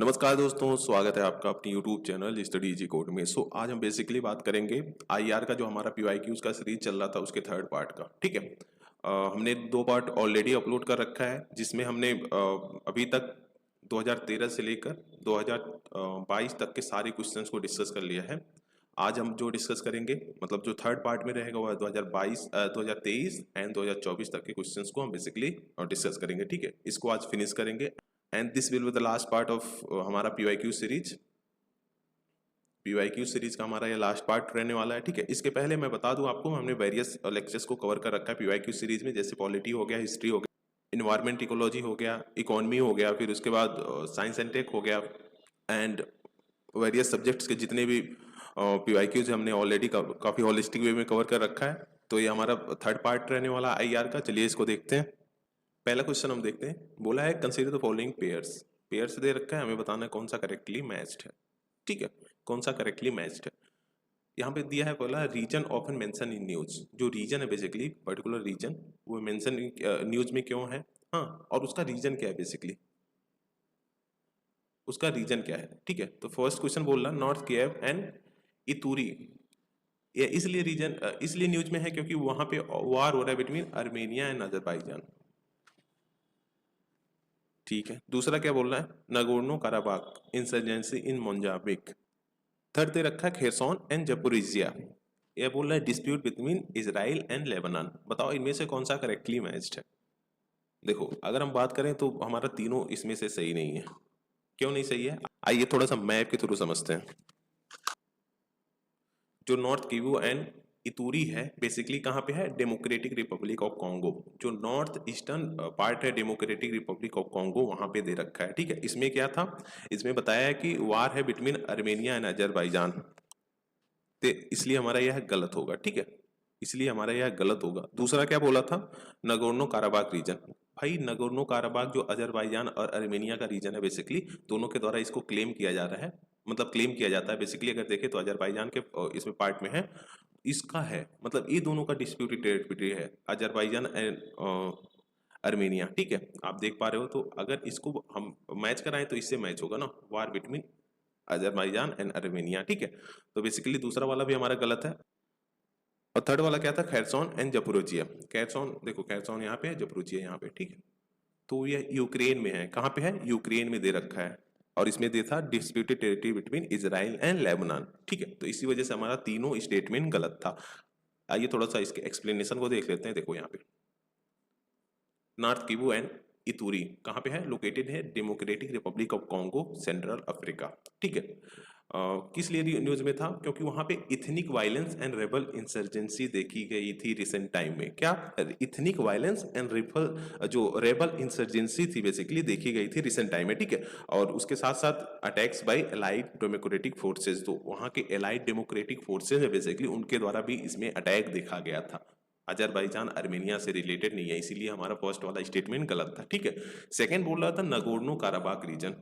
नमस्कार दोस्तों, स्वागत है आपका अपनी YouTube channel study easy code में। आज हम बेसिकली बात करेंगे आईआर का, जो हमारा पीवाईक्यूज का सीरीज चल रहा था उसके थर्ड पार्ट का। ठीक है। हमने दो पार्ट ऑलरेडी अपलोड कर रखा है, जिसमें हमने अभी तक 2013 से लेकर 2022 तक के सारे क्वेश्चंस को डिस्कस कर लिया है। आज हम जो डिस्कस करेंगे, मतलब जो थर्ड पार्ट में रहेगा, वो है 2023 एंड 2024 तक के क्वेश्चंस को हम बेसिकली डिस्कस करेंगे। ठीक है, इसको आज फिनिश करेंगे and this will be the last part of हमारा पीवाईक्यू सीरीज। पीवाईक्यू सीरीज का हमारा ये लास्ट पार्ट रहने वाला है। ठीक है, इसके पहले मैं बता दूं आपको, हमने वेरियस लेक्चर्स को कवर कर रखा है पीवाईक्यू सीरीज में, जैसे पॉलिटी हो गया, हिस्ट्री हो गया, इन्वायरमेंट इकोलॉजी हो गया, इकोनॉमी हो गया, फिर उसके बाद साइंस एंड टेक हो गया एंड वेरियस सब्जेक्ट्स के जितने भी पीवाईक्यूज हमने ऑलरेडी काफी होलिस्टिक वे में कवर कर रखा है। तो ये हमारा थर्ड पार्ट रहने वाला आईआर का। चलिए इसको देखते हैं। पहला क्वेश्चन हम देखते हैं। बोला है consider the following pairs. Pairs दे रखा है, हमें बताना है कौन सा करेक्टली मैच्ड है। ठीक है, कौन सा करेक्टली मैच्ड है। यहाँ पे दिया है, बोला reason often mention in news. जो रीजन है बेसिकली पर्टिकुलर रीजन, वो मेंशन न्यूज में क्यों है, हाँ, और उसका रीजन क्या है, बेसिकली उसका रीजन क्या है। ठीक है, तो फर्स्ट क्वेश्चन बोल रहा नॉर्थ किएव एंड इतूरी। ये इसलिए रीजन इसलिए न्यूज में है क्योंकि वहां पे वार हो रहा है बिटवीन आर्मेनिया एंड अजरबैजान। ठीक है, दूसरा क्या बोल रहा है, Nagorno Karabakh insurgency in Mozambique. Third दे रखा है खेरसॉन एंड जपोरिजिया। यह बोल रहा है dispute between Israel and Lebanon. बताओ इनमें से कौन सा करेक्टली मैच्ड है। देखो, अगर हम बात करें तो हमारा तीनों इसमें से सही नहीं है। क्यों नहीं सही है, आइए थोड़ा सा मैप के थ्रू समझते हैं। जो नॉर्थ किवू एंड इतूरी है, बेसिकली कहाँ पे है, डेमोक्रेटिक रिपब्लिक ऑफ कॉन्गो। जो नॉर्थ ईस्टर्न पार्ट है डेमोक्रेटिक रिपब्लिक ऑफ कॉन्गो, वहां पे दे रखा है। ठीक है, इसमें क्या था, इसमें बताया है कि वार है बिटवीन आर्मेनिया एंड अजरबैजान, तो इसलिए हमारा यह गलत होगा। ठीक है, इसलिए हमारा यह गलत होगा। दूसरा क्या बोला था, नगोर्नो काराबाख रीजन। भाई नगोर्नो काराबाख जो अजरबैजान और आर्मेनिया का रीजन है, बेसिकली दोनों के द्वारा इसको क्लेम किया जा रहा है, मतलब क्लेम किया जाता है। बेसिकली अगर देखें तो अजरबैजान के इसमें पार्ट में है, इसका है, मतलब ये दोनों का डिस्प्यूटेड टेरिटरी है, अजरबैजान एंड आर्मेनिया। ठीक है, आप देख पा रहे हो। तो अगर इसको हम मैच कराएं तो इससे मैच होगा ना, वार बिटवीन अजरबैजान एंड आर्मेनिया। ठीक है, तो बेसिकली दूसरा वाला भी हमारा गलत है। और थर्ड वाला क्या था, खैरसॉन एंड जपोरिजिया। खैरसॉन देखो, खैरसॉन यहाँ पे है, जपोरिजिया यहाँ पे। ठीक है, तो ये यूक्रेन में है। कहाँ पे है, यूक्रेन में दे रखा है, और इसमें दे था disputed territory between Israel and Lebanon. ठीक है, तो इसी वजह से हमारा तीनों स्टेटमेंट गलत था। आइए थोड़ा सा इसके एक्सप्लेनेशन को देख लेते हैं। देखो यहाँ पे नॉर्थ किवू एंड इतूरी कहाँ पे है, लोकेटेड है democratic Republic of Congo, central Africa. ठीक है, किस लिए न्यूज में था, क्योंकि वहां पे ethnic violence and rebel insurgency देखी गई थी रिसेंट टाइम में। क्या, इथनिक वायलेंस एंड रेबल, जो रेबल इंसर्जेंसी थी बेसिकली देखी गई थी रिसेंट टाइम में। ठीक है, और उसके साथ साथ attacks by allied democratic forces, तो वहां के एलाइड डेमोक्रेटिक फोर्सेज है बेसिकली, उनके द्वारा भी इसमें अटैक देखा गया था। अजरबैजान आर्मेनिया से रिलेटेड नहीं है, इसीलिए हमारा फर्स्ट वाला स्टेटमेंट गलत था। ठीक है, सेकंड बोल रहा था नगोर्नो काराबाख रीजन।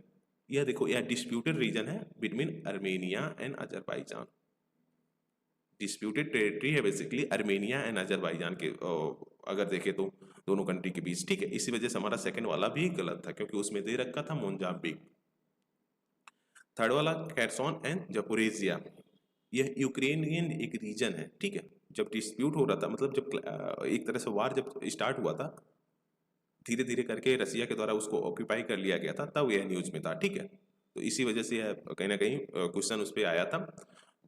यह देखो, यह डिस्प्यूटेड रीजन है between Armenia and Azerbaijan. Disputed territory है बेसिकली आर्मेनिया एंड अजरबैजान के, अगर देखें तो दोनों कंट्री के बीच। ठीक है, इसी वजह से हमारा सेकंड वाला भी गलत था, क्योंकि उसमें दे रखा था मोजाम्बिक। थर्ड वाला खैरसॉन एंड जपोरिजिया, यह यूक्रेनियन एक रीजन है। ठीक है, जब डिस्प्यूट हो रहा था, मतलब जब एक तरह से वार जब स्टार्ट हुआ था, धीरे धीरे करके रसिया के द्वारा उसको ऑक्यूपाई कर लिया गया था, तब यह न्यूज में था। ठीक है, तो इसी वजह से यह कहीं ना कहीं क्वेश्चन उस पर आया था।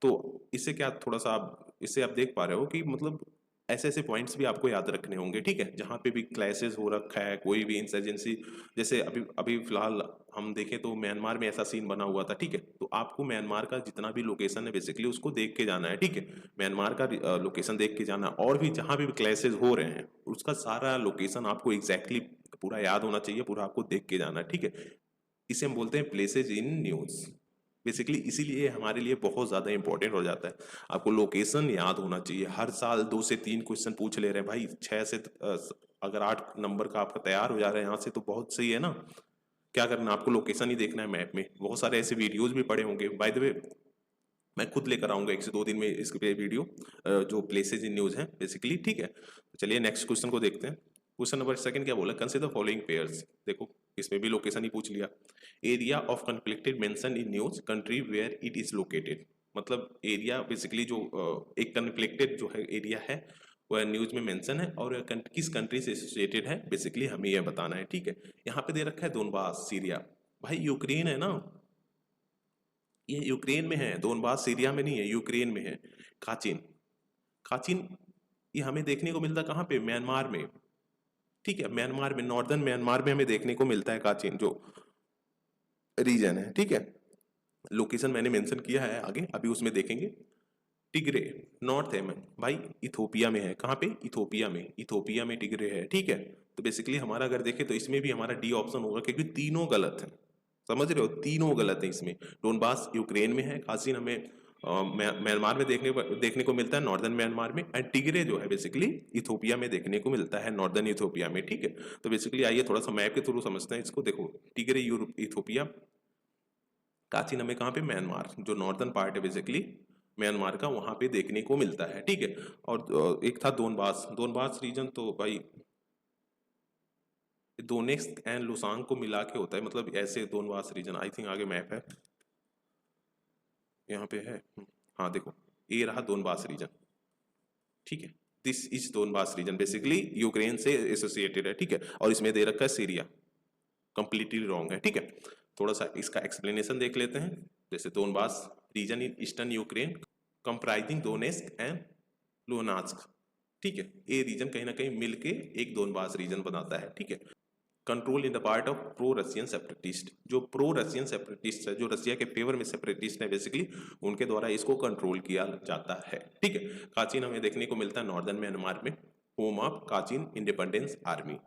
तो इससे क्या, थोड़ा सा आप इससे आप देख पा रहे हो कि मतलब ऐसे ऐसे पॉइंट्स भी आपको याद रखने होंगे। ठीक है, जहाँ पे भी क्लैशेस हो रखा है, कोई भी इंसर्जेंसी, जैसे अभी अभी फिलहाल हम देखें तो म्यांमार में ऐसा सीन बना हुआ था। ठीक है, तो आपको म्यांमार का जितना भी लोकेशन है बेसिकली उसको देख के जाना है। ठीक है, म्यांमार का लोकेशन देख के जाना, और भी जहाँ भी क्लैशेस हो रहे हैं उसका सारा लोकेशन आपको एग्जैक्टली पूरा याद होना चाहिए, पूरा आपको देख के जाना है। ठीक है, इसे हम बोलते हैं प्लेसेज इन न्यूज बेसिकली, इसीलिए हमारे लिए बहुत ज्यादा इंपॉर्टेंट हो जाता है। आपको लोकेशन याद होना चाहिए। हर साल 2 से 3 क्वेश्चन पूछ ले रहे हैं भाई, 6 से अगर 8 नंबर का आपका तैयार हो जा रहा है यहाँ से, तो बहुत सही है ना। क्या करना, आपको लोकेशन ही देखना है मैप में। बहुत सारे ऐसे वीडियोज भी पड़े होंगे, बाय द वे मैं खुद लेकर आऊंगा 1 से 2 दिन में इस पे वीडियो, जो प्लेसेज इन न्यूज है बेसिकली। ठीक है, तो चलिए नेक्स्ट क्वेश्चन को देखते हैं। क्वेश्चन नंबर सेकंड क्या बोला, कंसीडर फॉलोइंग पेयर्स। देखो इसमें भी लोकेशन ही पूछ लिया। Area of conflicted mention in news country where it is located, मतलब एरिया बेसिकली जो एक कन्फ्लिक्टेड जो है एरिया है वह न्यूज में मेंशन है और किस कंट्री से एसोसिएटेड है बेसिकली हमें यह बताना है। ठीक है, यहाँ पे दे रखा है दोनबास सीरिया, भाई यूक्रेन है ना, ये यूक्रेन में है, दोनबास सीरिया में नहीं है, यूक्रेन में है। काचिन, काचिन ये हमें देखने को मिलता कहाँ पे, म्यांमार में। ठीक है, म्यांमार में, नॉर्दर्न म्यांमार में हमें देखने को मिलता है काचिन जो रीजन है। ठीक है, लोकेशन मैंने मेंशन किया है आगे, अभी उसमें देखेंगे। टिग्रे नॉर्थ है भाई, इथोपिया में है। कहाँ पे, इथोपिया में, इथोपिया में टिग्रे है। ठीक है, तो बेसिकली हमारा अगर देखें तो इसमें भी हमारा डी ऑप्शन होगा क्योंकि तीनों गलत है, समझ रहे हो, तीनों गलत है इसमें। डोनबास यूक्रेन में है, कासिन हमें म्यांमार में देखने को मिलता है, नॉर्दर्न म्यांमार में, एंड टिग्रे जो है बेसिकली इथोपिया में देखने को मिलता है, नॉर्दर्न इथोपिया में। ठीक है, तो बेसिकली आइए थोड़ा सा मैप के थ्रू समझते हैं इसको। देखो टिग्रे इथोपिया, काचिन हमें कहाँ पे, म्यांमार, जो नॉर्दर्न पार्ट है बेसिकली म्यांमार का, वहां पे देखने को मिलता है। ठीक है, और एक था दोनबास, दोनबास रीजन तो भाई दोनेत्स्क एंड लुसांग को मिला के होता है, मतलब ऐसे दोनबास रीजन। आई थिंक आगे मैप है, यहाँ पे है, हाँ देखो ये रहा दोनबास रीजन। ठीक है, this is Donbas region, basically Ukraine से एसोसिएटेड है। ठीक है, और इसमें दे रखा है सीरिया, कंप्लीटली रॉन्ग है। ठीक है, थोड़ा सा इसका एक्सप्लेनेशन देख लेते हैं। जैसे Donbas region in eastern Ukraine comprising Donetsk and Luhansk. ठीक है, ये रीजन कहीं ना कहीं मिलके एक दोनबास रीजन बनाता है। ठीक है, control in the part of pro Russian separatist, जो प्रो रशियन सेपरेटिस्ट है, जो रशिया के फेवर में सेपरेटिस्ट है बेसिकली, उनके द्वारा इसको कंट्रोल किया जाता है। ठीक है, काचिन हमें देखने को मिलता है नॉर्दर्न म्यांमार में, होम ऑफ काचिन इंडिपेंडेंस आर्मी।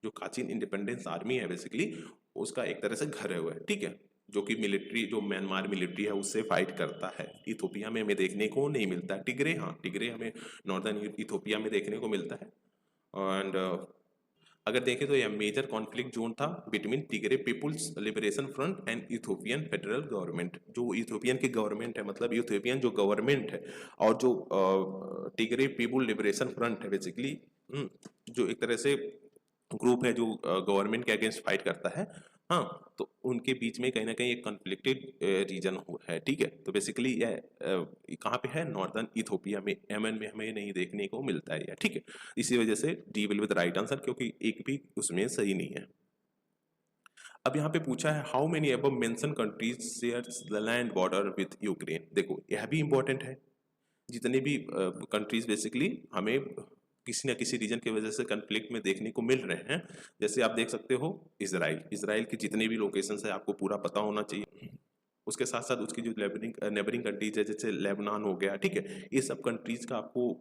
जो काचिन इंडिपेंडेंस आर्मी है बेसिकली उसका एक तरह से घर है वह। ठीक है, जो कि मिलिट्री, जो म्यांमार मिलिट्री है उससे फाइट करता है। इथोपिया में हमें देखने को नहीं मिलता है। टिग्रे, हाँ टिग्रे हमें नॉर्दर्न इथोपिया में देखने को मिलता है। एंड अगर देखें तो यह मेजर कॉन्फ्लिक्ट जोन था between Tigray people's liberation front and Ethiopian federal government. जो इथोपियन की गवर्नमेंट है, मतलब इथोपियन जो गवर्नमेंट है और जो टिग्रे पीपुल लिबरेशन फ्रंट है बेसिकली, जो एक तरह से ग्रुप है जो गवर्नमेंट के अगेंस्ट फाइट करता है, हाँ, तो उनके बीच में कहीं ना कहीं एक कॉन्फ्लिक्टेड रीजन है। ठीक है, तो बेसिकली यह कहाँ पे है, नॉर्दर्न इथोपिया में, यमन में हमें नहीं देखने को मिलता है। ठीक है, इसी वजह से D will be the right answer, क्योंकि एक भी उसमें सही नहीं है। अब यहाँ पे पूछा है how many above mention countries shares the land border with Ukraine. देखो यह भी इंपॉर्टेंट है, जितने भी कंट्रीज बेसिकली हमें किसी न किसी रीजन की वजह से कन्फ्लिक्ट में देखने को मिल रहे हैं। जैसे आप देख सकते हो इसराइल, इसराइल की जितनी भी लोकेशन है आपको पूरा पता होना चाहिए। उसके साथ साथ उसकी जो नेबरिंग कंट्रीज है, जैसे लेबनान हो गया। ठीक है, ये सब कंट्रीज का आपको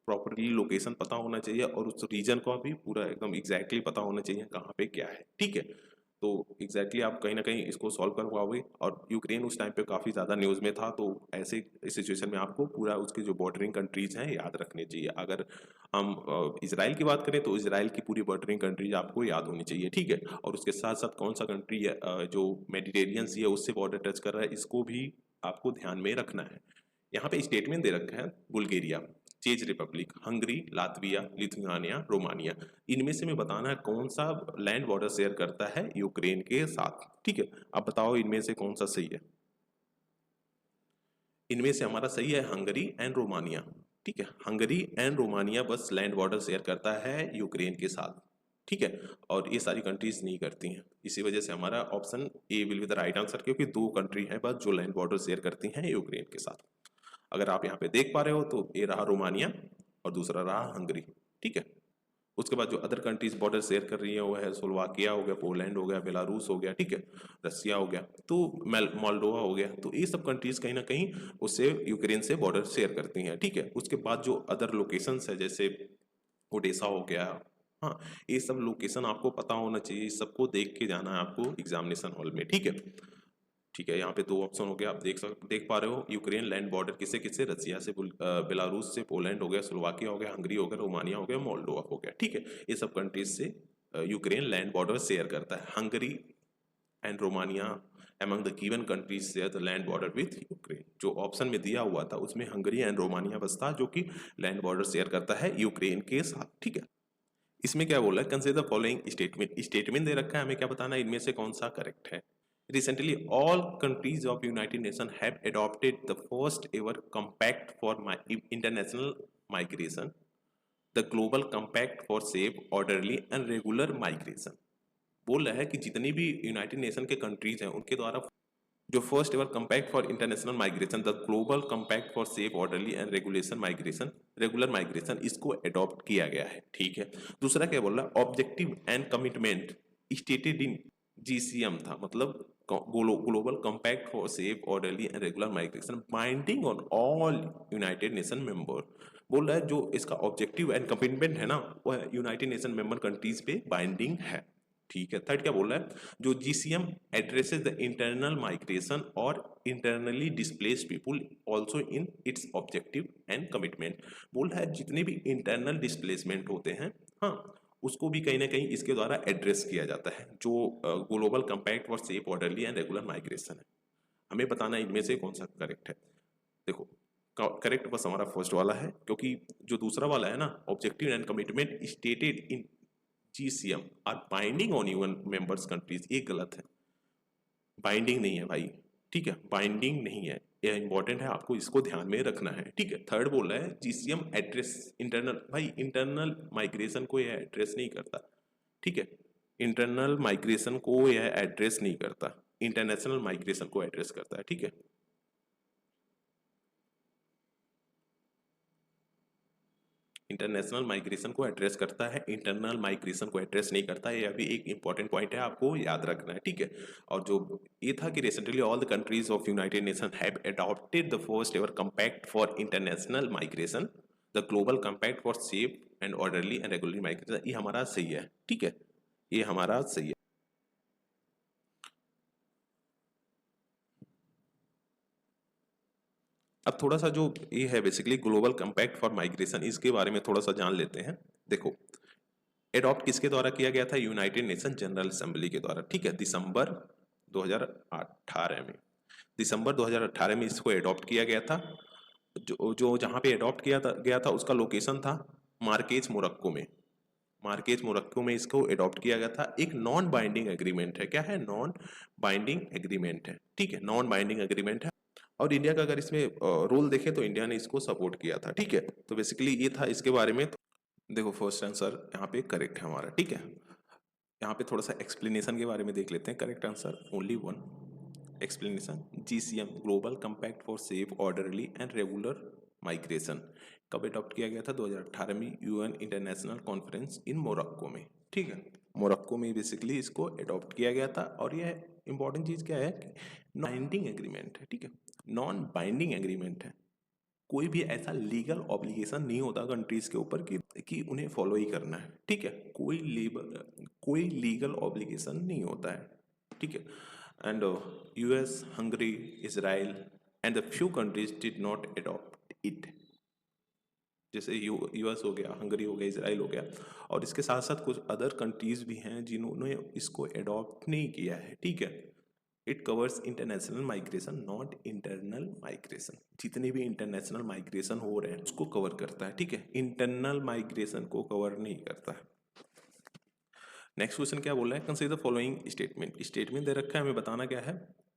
प्रॉपरली लोकेशन पता होना चाहिए और उस रीजन का भी पूरा एकदम एग्जैक्टली पता होना चाहिए कहाँ पे क्या है। ठीक है, तो एग्जैक्टली आप कहीं ना कहीं इसको सॉल्व कर पाओगे। और यूक्रेन उस टाइम पे काफ़ी ज़्यादा न्यूज़ में था, तो ऐसे सिचुएशन में आपको पूरा उसके जो बॉर्डरिंग कंट्रीज हैं याद रखने चाहिए। अगर हम इसराइल की बात करें तो इसराइल की पूरी बॉर्डरिंग कंट्रीज आपको याद होनी चाहिए। ठीक है, और उसके साथ साथ कौन सा कंट्री जो मेडिटेरियन सी है उससे बॉर्डर टच कर रहा है, इसको भी आपको ध्यान में रखना है। यहाँ पे स्टेटमेंट दे रखा है बुल्गारिया, चेक Republic, Hungary, Latvia, Lithuania, Romania. इनमें से मैं बताना है कौन सा लैंड बॉर्डर शेयर करता है यूक्रेन के साथ। ठीक है, अब बताओ इनमें से कौन सा सही है। इनमें से हमारा सही है हंगरी एंड रोमानिया। ठीक है, हंगरी एंड रोमानिया बस लैंड बॉर्डर शेयर करता है यूक्रेन के साथ। ठीक है, और ये सारी कंट्रीज नहीं करती हैं, इसी वजह से हमारा option A will be the right answer, क्योंकि दो कंट्री हैं बस जो लैंड बॉर्डर शेयर करती हैं यूक्रेन के साथ। अगर आप यहाँ पे देख पा रहे हो तो ये रहा रोमानिया और दूसरा रहा हंगरी। ठीक है, उसके बाद जो अदर कंट्रीज बॉर्डर शेयर कर रही है वो है स्लोवाकिया हो गया, पोलैंड हो गया, बेलारूस हो गया। ठीक है, रसिया हो गया, तो मोल्डोवा हो गया। तो ये सब कंट्रीज कहीं ना कहीं उससे यूक्रेन से बॉर्डर शेयर करती हैं। ठीक है, उसके बाद जो अदर लोकेशंस है जैसे ओडेसा हो गया, हाँ, ये सब लोकेशन आपको पता होना चाहिए, सबको देख के जाना है आपको एग्जामिनेशन हॉल में। ठीक है, ठीक है, यहाँ पे दो ऑप्शन हो गया, आप देख पा रहे हो। यूक्रेन लैंड बॉर्डर किससे किससे, रसिया से, बेलारूस से, पोलैंड हो गया, स्लोवाकिया हो गया, हंगरी हो गया, रोमानिया हो गया, मोल्डोवा हो गया। ठीक है, ये सब कंट्रीज से यूक्रेन लैंड बॉर्डर शेयर करता है। Hungary and Romania among the given countries share the land border with Ukraine. जो ऑप्शन में दिया हुआ था उसमें हंगरी एंड रोमानिया बस था जो कि लैंड बॉर्डर शेयर करता है यूक्रेन के साथ। ठीक है, इसमें क्या बोला है, consider the following statement, statement दे रखा है, हमें क्या बताना है, इनमें से कौन सा करेक्ट है। Recently, all countries of United Nations have adopted the first ever compact for international migration, the Global Compact for Safe, Orderly and Regular Migration। बोल रहा है कि जितनी भी यूनाइटेड नेशन के कंट्रीज हैं उनके द्वारा जो first ever compact for international migration, the global compact for safe orderly and regular migration, इसको अडॉप्ट किया गया है। ठीक है, दूसरा क्या बोल रहा है, objective and commitment stated in GCM था, मतलब global compact for safe orderly and regular migration binding on all United Nation member. बोल रहा है जो इसका ऑब्जेक्टिव एंड कमिटमेंट है ना, वह यूनाइटेड नेशन मेंबर कंट्रीज पे बाइंडिंग है। ठीक है, थर्ड क्या बोल रहा है, जो GCM addresses the internal migration और internally displaced people also in its objective and commitment. बोल रहा है जितने भी इंटरनल डिस्प्लेसमेंट होते हैं, हाँ, उसको भी कहीं ना कहीं इसके द्वारा एड्रेस किया जाता है, जो global compact for safe orderly and regular migration है। हमें बताना है इनमें से कौन सा करेक्ट है। देखो, करेक्ट बस हमारा फर्स्ट वाला है, क्योंकि जो दूसरा वाला है ना, objective and commitment stated in GCM are binding on UN members countries, ये गलत है, बाइंडिंग नहीं है भाई। ठीक है, बाइंडिंग नहीं है, यह इंपॉर्टेंट है, आपको इसको ध्यान में रखना है। ठीक है, थर्ड बोल रहा है जीसीएम एड्रेस इंटरनल, भाई इंटरनल माइग्रेशन को यह एड्रेस नहीं करता। ठीक है, इंटरनल माइग्रेशन को यह एड्रेस नहीं करता, इंटरनेशनल माइग्रेशन को एड्रेस करता है। ठीक है, इंटरनेशनल माइग्रेशन को एड्रेस करता है, इंटरनल माइग्रेशन को एड्रेस नहीं करता है। यह भी एक इंपॉर्टेंट पॉइंट है, आपको याद रखना है। ठीक है, और जो ये था कि recently all the countries of United nation have adopted the first ever compact for international migration, the global compact for safe and orderly and regular migration. ये हमारा सही है। ठीक है, ये हमारा सही है। अब थोड़ा सा जो ये है basically global compact for migration, इसके बारे में थोड़ा सा जान लेते हैं। देखो, एडॉप्ट किसके द्वारा किया गया था, यूनाइटेड नेशन जनरल असेंबली के द्वारा। ठीक है, दिसंबर 2018 में, दिसंबर 2018 में इसको एडॉप्ट किया गया था। जो जो जहाँ पे एडॉप्ट किया गया था उसका लोकेशन था मार्केज मोरक्को में, मार्केज मोरक्को में इसको एडॉप्ट किया गया था। एक नॉन बाइंडिंग एग्रीमेंट है, क्या है, नॉन बाइंडिंग एग्रीमेंट है। ठीक है, नॉन बाइंडिंग एग्रीमेंट है, और इंडिया का अगर इसमें रोल देखें तो इंडिया ने इसको सपोर्ट किया था। ठीक है, तो बेसिकली ये था इसके बारे में। देखो, फर्स्ट आंसर यहाँ पे करेक्ट है हमारा। ठीक है, यहाँ पे थोड़ा सा एक्सप्लेनेशन के बारे में देख लेते हैं। Correct answer only one explanation, GCM global compact for safe orderly and regular migration कब अडॉप्ट किया गया था, 2018 में, UN international conference in Morocco में। ठीक है, मोरक्को में बेसिकली इसको अडॉप्ट किया गया था। और यह इंपॉर्टेंट चीज़ क्या है, बाइंडिंग एग्रीमेंट है। ठीक है, नॉन बाइंडिंग एग्रीमेंट है, कोई भी ऐसा लीगल ऑब्लिगेशन नहीं होता कंट्रीज के ऊपर कि उन्हें फॉलो ही करना है। ठीक है, कोई लीगल ऑब्लिगेशन नहीं होता है। ठीक है, and US, Hungary, Israel and the few countries did not adopt it. जैसे यूएस हो गया, हंगरी हो गया, इसराइल हो गया, और इसके साथ साथ कुछ अदर कंट्रीज भी हैं जिन्होंने इसको अडॉप्ट नहीं किया है। ठीक है, it covers international migration not internal migration, जितने भी इंटरनेशनल माइग्रेशन हो रहे हैं उसको कवर करता है। ठीक है, इंटरनल माइग्रेशन को कवर नहीं करता है। नेक्स्ट क्वेश्चन क्या बोल रहा है, consider the following statement, statement दे रखा है, हमें बताना क्या है,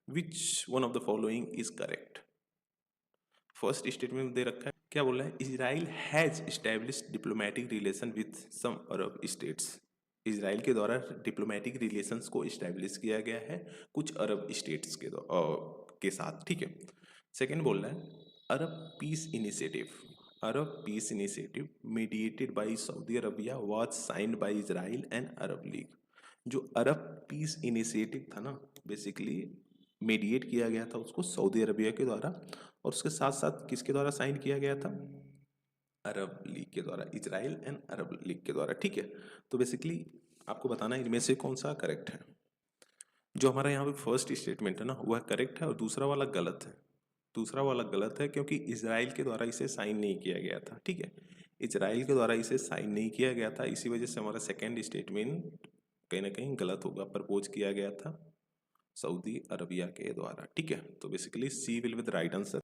which one of the following is correct. First statement दे रखा है, क्या बोल रहा है, Israel has established diplomatic relation with some Arab states. Israel के द्वारा डिप्लोमेटिक रिलेशंस को इस्टेब्लिश किया गया है कुछ अरब स्टेट्स के साथ। ठीक है, सेकंड बोल रहा है, Arab peace initiative, Arab peace initiative mediated by Saudi Arabia was signed by Israel and Arab League. जो अरब पीस इनिशिएटिव था ना, बेसिकली मीडिएट किया गया था उसको सऊदी अरबिया के द्वारा, और उसके साथ साथ किसके द्वारा साइन किया गया था, अरब लीग के द्वारा, इजराइल एंड अरब लीग के द्वारा। ठीक है, तो बेसिकली आपको बताना है इनमें से कौन सा करेक्ट है। जो हमारा यहाँ पे फर्स्ट स्टेटमेंट है ना, वह करेक्ट है, और दूसरा वाला गलत है। दूसरा वाला गलत है क्योंकि इजराइल के द्वारा इसे साइन नहीं किया गया था। ठीक है, इजराइल के द्वारा इसे साइन नहीं किया गया था, इसी वजह से हमारा सेकेंड स्टेटमेंट कहीं ना कहीं गलत होगा, प्रपोज किया गया था सऊदी अरबिया के द्वारा। ठीक है, तो basically C will with right answer.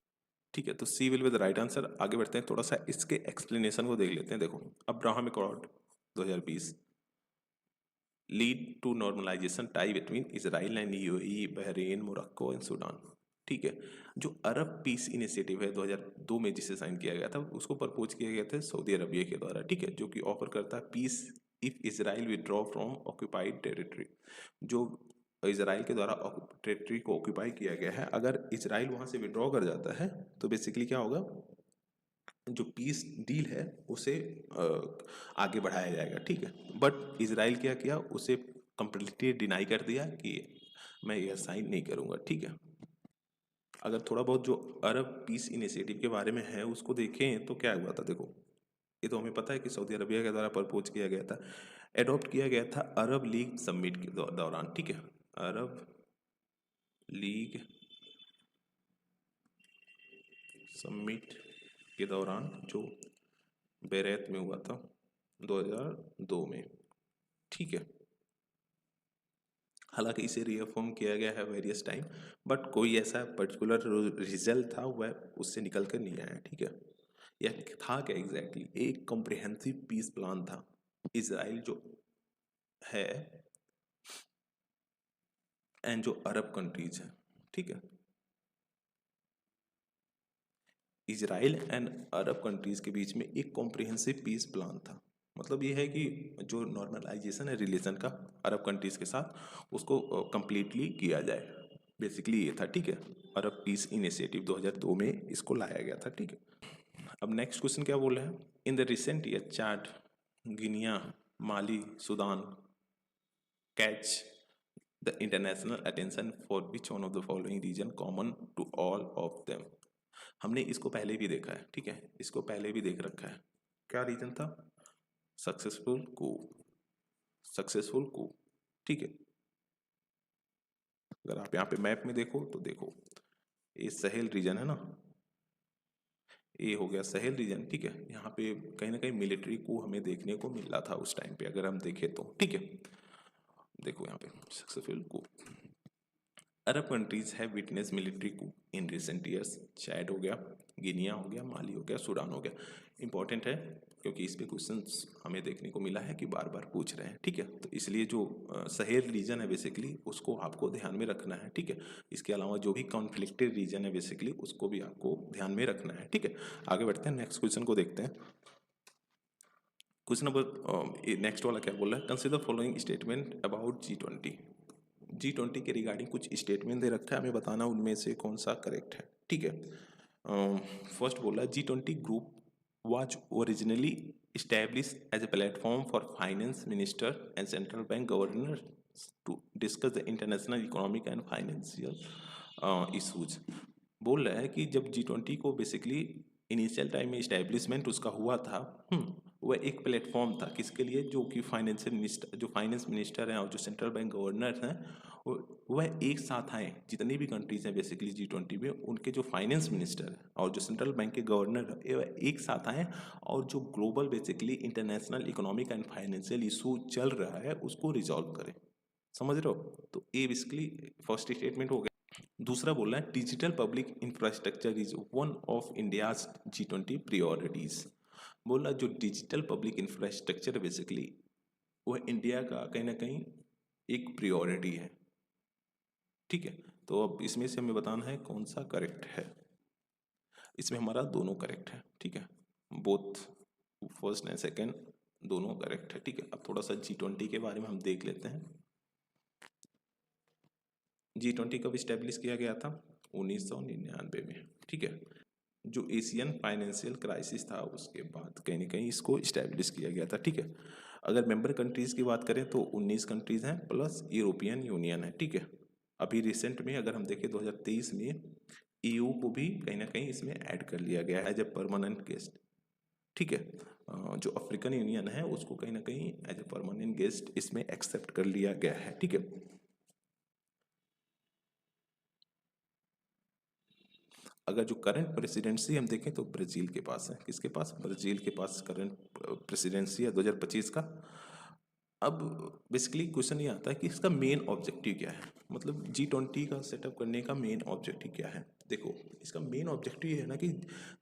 ठीक है, तो C will with right answer. आगे बढ़ते हैं, थोड़ा सा इसके एक्सप्लेनेशन को देख लेते हैं। देखो, Abraham accord 2020 lead to normalization tie between Israel and UAE, Bahrain, Morocco and Sudan. ठीक है, जो अरब पीस इनिशिएटिव है 2002 में जिसे साइन किया गया था, उसको प्रपोज किया गया था सऊदी अरबिया के द्वारा। ठीक है, जो कि ऑफर करता है peace if Israel withdraw from occupied territory. जो इसराइल के द्वारा टेरिटरी को ऑक्यूपाई किया गया है, अगर इसराइल वहाँ से विड्रॉ कर जाता है तो बेसिकली क्या होगा, जो पीस डील है उसे आगे बढ़ाया जाएगा। ठीक है, बट इसराइल क्या किया, उसे कंप्लीटली डिनाई कर दिया कि मैं यह साइन नहीं करूँगा। ठीक है, अगर थोड़ा बहुत जो अरब पीस इनिशिएटिव के बारे में है उसको देखें तो क्या हुआ था, देखो ये तो हमें पता है कि सऊदी अरबिया के द्वारा प्रपोज किया गया था, एडॉप्ट किया गया था अरब लीग समिट के दौरान। ठीक है, अरब लीग समिट के दौरान जो बेरैत में हुआ था 2002 में। ठीक है, हालांकि इसे रीअफर्म किया गया है वेरियस टाइम, बट कोई ऐसा पर्टिकुलर रिजल्ट था वह उससे निकल कर नहीं आया। ठीक है, यह था क्या एग्जैक्टली, एक कॉम्प्रिहेंसिव पीस प्लान था। इसराइल जो है एंड जो अरब कंट्रीज है, ठीक है, इजराइल एंड अरब कंट्रीज के बीच में एक कॉम्प्रिहेंसिव पीस प्लान था। मतलब ये है कि जो नॉर्मलाइजेशन है रिलेशन का अरब कंट्रीज के साथ, उसको कंप्लीटली किया जाए, बेसिकली ये था। ठीक है, अरब पीस इनिशिएटिव 2002 में इसको लाया गया था। ठीक है, अब नेक्स्ट क्वेश्चन क्या बोल रहा है, in the recent year Chad Guinea, Mali, Sudan catch the international attention for which one of the following region common to all of them. हमने इसको पहले भी देखा है। ठीक है, इसको पहले भी देख रखा है। क्या रीजन था, सक्सेसफुल को, सक्सेसफुल को। ठीक है, अगर आप यहाँ पे मैप में देखो तो देखो ये सहेल रीजन है ना, ये हो गया सहेल रीजन। ठीक है, यहाँ पे कहीं ना कहीं मिलिट्री को हमें देखने को मिल रहा था उस टाइम पे, अगर हम देखें तो। ठीक है, देखो यहाँ पे सक्सेसफुल को, अरब कंट्रीज है विटनेस मिलिट्री को इन रिसेंट ईयर्स। चैड हो गया, गिनिया हो गया, माली हो गया, सूडान हो गया। इंपॉर्टेंट है क्योंकि इस पे क्वेश्चंस हमें देखने को मिला है कि बार बार पूछ रहे हैं। ठीक है, तो इसलिए जो सहेल रीजन है बेसिकली उसको आपको ध्यान में रखना है। ठीक है, इसके अलावा जो भी कॉन्फ्लिक्टेड रीजन है बेसिकली उसको भी आपको ध्यान में रखना है। ठीक है, आगे बढ़ते हैं, नेक्स्ट क्वेश्चन को देखते हैं। क्वेश्चन नंबर नेक्स्ट वाला क्या बोल रहा है, consider following statement about G20। G20 के रिगार्डिंग कुछ स्टेटमेंट दे रखा है, हमें बताना उनमें से कौन सा करेक्ट है। ठीक है, फर्स्ट बोला G20 group was originally established as a platform for finance minister and central bank governors to discuss the international economic and financial issues। बोल रहा है कि जब G20 को बेसिकली इनिशियल टाइम में इस्टेब्लिशमेंट उसका हुआ था, वह एक प्लेटफॉर्म था किसके लिए, जो कि फाइनेंशियल मिनिस्टर, जो फाइनेंस मिनिस्टर हैं और जो सेंट्रल बैंक गवर्नर हैं, वह एक साथ आए। जितनी भी कंट्रीज हैं बेसिकली G20 में, उनके जो फाइनेंस मिनिस्टर और जो सेंट्रल बैंक के गवर्नर है वह एक साथ आए और जो global basically international economic and financial issue चल रहा है उसको रिजॉल्व करें। समझ रहे हो, तो ये बेसिकली फर्स्ट स्टेटमेंट हो गया। दूसरा बोल रहा है digital public infrastructure is one of India's G20 priorities. बोल रहा जो डिजिटल पब्लिक इंफ्रास्ट्रक्चर बेसिकली वह इंडिया का कहीं ना कहीं एक प्रायोरिटी है। ठीक है, तो अब इसमें से हमें बताना है कौन सा करेक्ट है। इसमें हमारा दोनों करेक्ट है। ठीक है, बोथ फर्स्ट एंड सेकेंड दोनों करेक्ट है। ठीक है, अब थोड़ा सा G20 के बारे में हम देख लेते हैं। G20 कब इस्टेब्लिश किया गया था, 1999 में। ठीक है, जो एशियन फाइनेंशियल क्राइसिस था उसके बाद कहीं ना कहीं इसको इस्टेब्लिश किया गया था। ठीक है, अगर मेंबर कंट्रीज़ की बात करें तो 19 कंट्रीज़ हैं प्लस यूरोपियन यूनियन है। ठीक है, अभी रिसेंट में अगर हम देखें 2023 में EU को भी कहीं ना कहीं इसमें ऐड कर लिया गया है एज ए परमानेंट गेस्ट। ठीक है, जो अफ्रीकन यूनियन है उसको कहीं ना कहीं एज ए परमानेंट गेस्ट इसमें एक्सेप्ट कर लिया गया है। ठीक है, अगर जो करंट प्रेसिडेंसी हम देखें तो ब्राज़ील के पास है। किसके पास, ब्राज़ील के पास करंट प्रेसिडेंसी है 2025 का। अब बेसिकली क्वेश्चन ये आता है कि इसका मेन ऑब्जेक्टिव क्या है, मतलब G20 का सेटअप करने का मेन ऑब्जेक्टिव क्या है। देखो इसका मेन ऑब्जेक्टिव ये है ना कि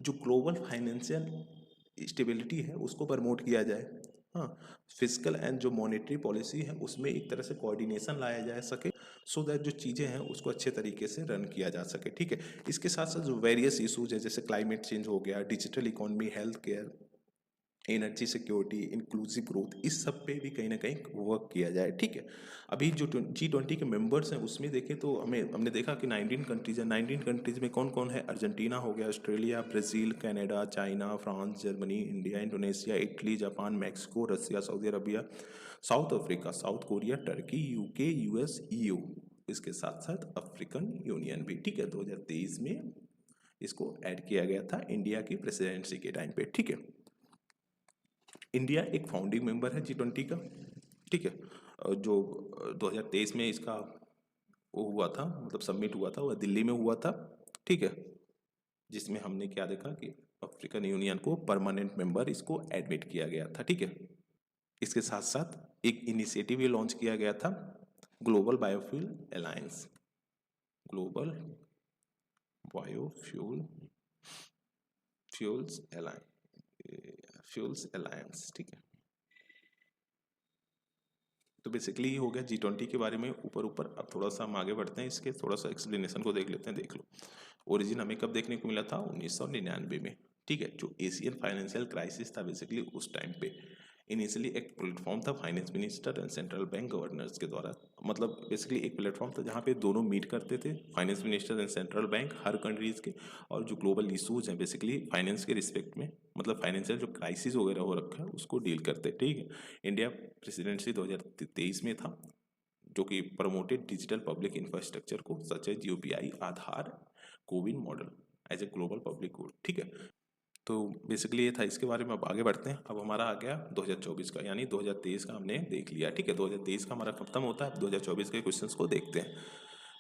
जो ग्लोबल फाइनेंशियल स्टेबिलिटी है उसको प्रमोट किया जाए, हाँ, फिजिकल एंड जो मॉनेटरी पॉलिसी है उसमें एक तरह से कोऑर्डिनेशन लाया जा सके, सो दैट जो चीज़ें हैं उसको अच्छे तरीके से रन किया जा सके, ठीक है। इसके साथ साथ जो वेरियस इशूज है जैसे क्लाइमेट चेंज हो गया, digital economy, health care, energy security, inclusive growth, इस सब पे भी कहीं ना कहीं वर्क किया जाए, ठीक है। अभी जो G20 के मेंबर्स हैं उसमें देखें तो हमने देखा कि 19 कंट्रीज है। 19 कंट्रीज में कौन कौन है? अर्जेंटीना हो गया, Australia, Brazil, Canada, China, France, Germany, India, Indonesia, Italy, Japan, Mexico, Russia, Saudi Arabia, South Africa, South Korea, Turkey, UK, US, EU। इसके साथ साथ अफ्रीकन यूनियन भी, ठीक है। 2023 में इसको ऐड किया गया था इंडिया की प्रेसिडेंसी के टाइम पे, ठीक है। इंडिया एक फाउंडिंग मेंबर है G20 का, ठीक है। जो 2023 में इसका वो हुआ था, मतलब सबमिट हुआ था, वह दिल्ली में हुआ था, ठीक है। जिसमें हमने क्या देखा कि अफ्रीकन यूनियन को परमानेंट मेंबर इसको एडमिट किया गया था, ठीक है। इसके साथ साथ एक इनिशिएटिव ये लॉन्च किया गया था, global biofuel alliance, global biofuel fuels alliance, ठीक है। तो बेसिकली ये हो गया G20 के बारे में ऊपर ऊपर। अब थोड़ा सा हम आगे बढ़ते हैं, इसके थोड़ा सा एक्सप्लेनेशन को देख लेते हैं। देख लो, ओरिजिन हमें कब देखने को मिला था? 1999 में, ठीक है। जो एशियन फाइनेंशियल क्राइसिस था बेसिकली उस टाइम पे इनिशियली एक प्लेटफॉर्म था finance minister and central bank governors के द्वारा, मतलब बेसिकली एक प्लेटफॉर्म था जहाँ पे दोनों मीट करते थे, finance minister and central bank her countries के, और जो ग्लोबल इशूज़ हैं बेसिकली फाइनेंस के रिस्पेक्ट में, मतलब फाइनेंशियल जो क्राइसिस वगैरह हो रखा है उसको डील करते, ठीक है। इंडिया प्रेसिडेंसी 2023 में था, जो कि प्रमोटेड डिजिटल पब्लिक इंफ्रास्ट्रक्चर को such as UPI, Aadhaar, CoWIN model as a global public good, ठीक है। तो बेसिकली ये था, इसके बारे में अब आगे बढ़ते हैं। अब हमारा आ गया 2024 का, यानी 2023 का हमने देख लिया, ठीक है। 2023 का हमारा खत्म होता है, 2024 के क्वेश्चंस को देखते हैं।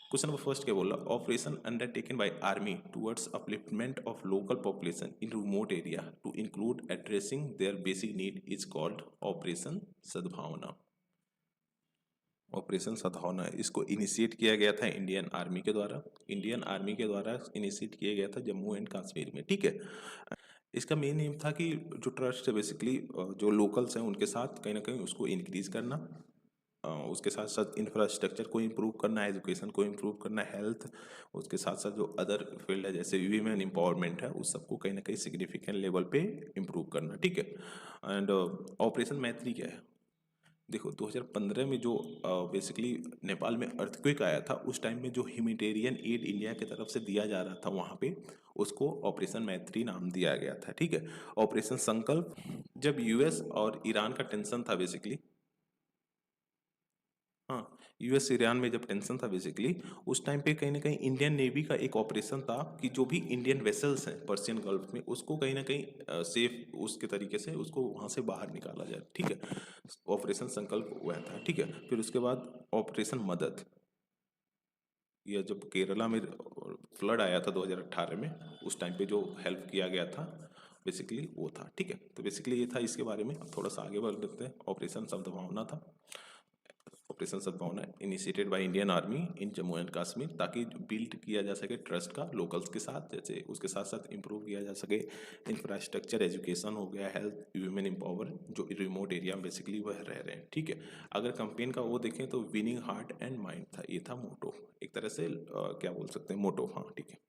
क्वेश्चन नंबर फर्स्ट क्या बोला? Operation undertaken by army towards upliftment of local population in remote area to include addressing their basic need is called operation Sadbhavana. Operation Sadbhavana, इसको इनिशिएट किया गया था इंडियन आर्मी के द्वारा। इंडियन आर्मी के द्वारा इनिशिएट किया गया था जम्मू एंड कश्मीर में, ठीक है। इसका मेन एम था कि जो ट्रस्ट है बेसिकली जो लोकल्स हैं उनके साथ कहीं ना कहीं उसको इंक्रीज़ करना, उसके साथ साथ इंफ्रास्ट्रक्चर को इम्प्रूव करना, एजुकेशन को इम्प्रूव करना, हेल्थ, उसके साथ साथ जो अदर फील्ड है जैसे वीमेन एम्पावरमेंट है उस सबको कहीं ना कहीं सिग्निफिकेंट लेवल पे इम्प्रूव करना, ठीक है। एंड ऑपरेशन मैत्री क्या है? देखो 2015 में जो बेसिकली नेपाल में अर्थक्वेक आया था, उस टाइम में जो ह्यूमैनिटेरियन एड इंडिया की तरफ से दिया जा रहा था वहाँ पे, उसको ऑपरेशन मैत्री नाम दिया गया था, ठीक है। ऑपरेशन संकल्प, जब US और ईरान का टेंशन था बेसिकली, हाँ, US ईरान में जब टेंशन था बेसिकली, उस टाइम पे कहीं ना कहीं इंडियन नेवी का एक ऑपरेशन था कि जो भी इंडियन वेसल्स हैं पर्शियन गल्फ में उसको कहीं ना कहीं सेफ उसके तरीके से उसको वहाँ से बाहर निकाला जाए, ठीक है। ऑपरेशन संकल्प हुआ था, ठीक है। फिर उसके बाद ऑपरेशन मदद, यह जब केरला में फ्लड आया था 2018 में, उस टाइम पे जो हेल्प किया गया था बेसिकली वो था, ठीक है। तो बेसिकली ये था इसके बारे में। अब थोड़ा सा आगे बढ़ लेते हैं। ऑपरेशन सद्भावना था, ऑपरेशन सद्भावना initiated by Indian army in Jammu and Kashmir, ताकि बिल्ड किया जा सके ट्रस्ट का लोकल्स के साथ, जैसे उसके साथ साथ इम्प्रूव किया जा सके इंफ्रास्ट्रक्चर, एजुकेशन हो गया, हेल्थ, वीमेन एम्पावर, जो रिमोट एरिया में बेसिकली वह रह रहे हैं, ठीक है। अगर कंपेन का वो देखें तो विनिंग हार्ट एंड माइंड था, ये था मोटो, एक तरह से क्या बोल सकते हैं, मोटो, हाँ, ठीक है।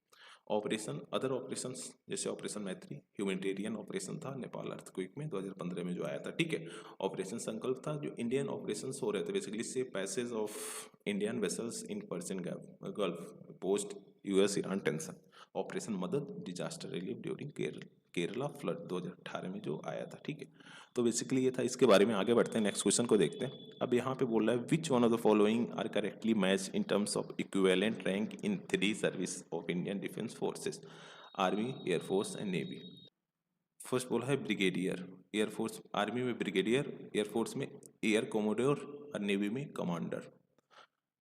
ऑपरेशन, अदर ऑपरेशंस जैसे ऑपरेशन मैत्री ह्यूमैनिटेरियन ऑपरेशन था नेपाल अर्थक्वेक में 2015 में जो आया था, ठीक है। ऑपरेशन संकल्प था, जो इंडियन ऑपरेशंस हो रहे थे बेसिकली से passage of Indian vessels in Persian Gulf post US Iran tension. Operation Madad, disaster relief during Kerala flood 2018 में जो आया था, ठीक है। तो बेसिकली ये था, इसके बारे में आगे बढ़ते हैं, नेक्स्ट क्वेश्चन को देखते हैं। अब यहाँ पे बोल रहा है which one of the following are correctly match in terms of equivalent rank in 3 service of Indian defence forces, army, air force and navy. First बोला है ब्रिगेडियर, एयरफोर्स, आर्मी में ब्रिगेडियर, एयरफोर्स में एयर कोमोडोर और navy में commander.